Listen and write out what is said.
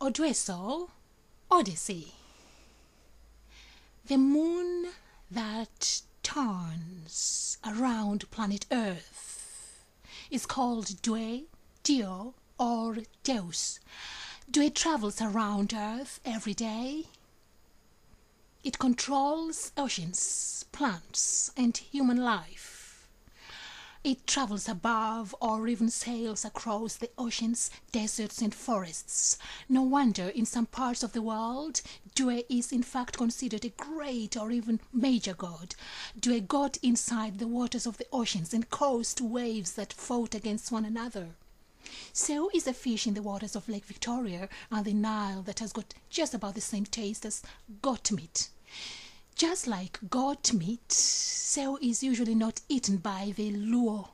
Odweso Odyssey. The moon that turns around planet Earth is called Dwe, Dio, or Deus. Dwe travels around Earth every day. It controls oceans, plants, and human life. It travels above or even sails across the oceans, deserts, and forests. No wonder in some parts of the world, Dwe is in fact considered a great or even major god. Dwe got inside the waters of the oceans and caused waves that fought against one another. So is a fish in the waters of Lake Victoria and the Nile that has got just about the same taste as goat meat. Just like goat meat, so is usually not eaten by the Luo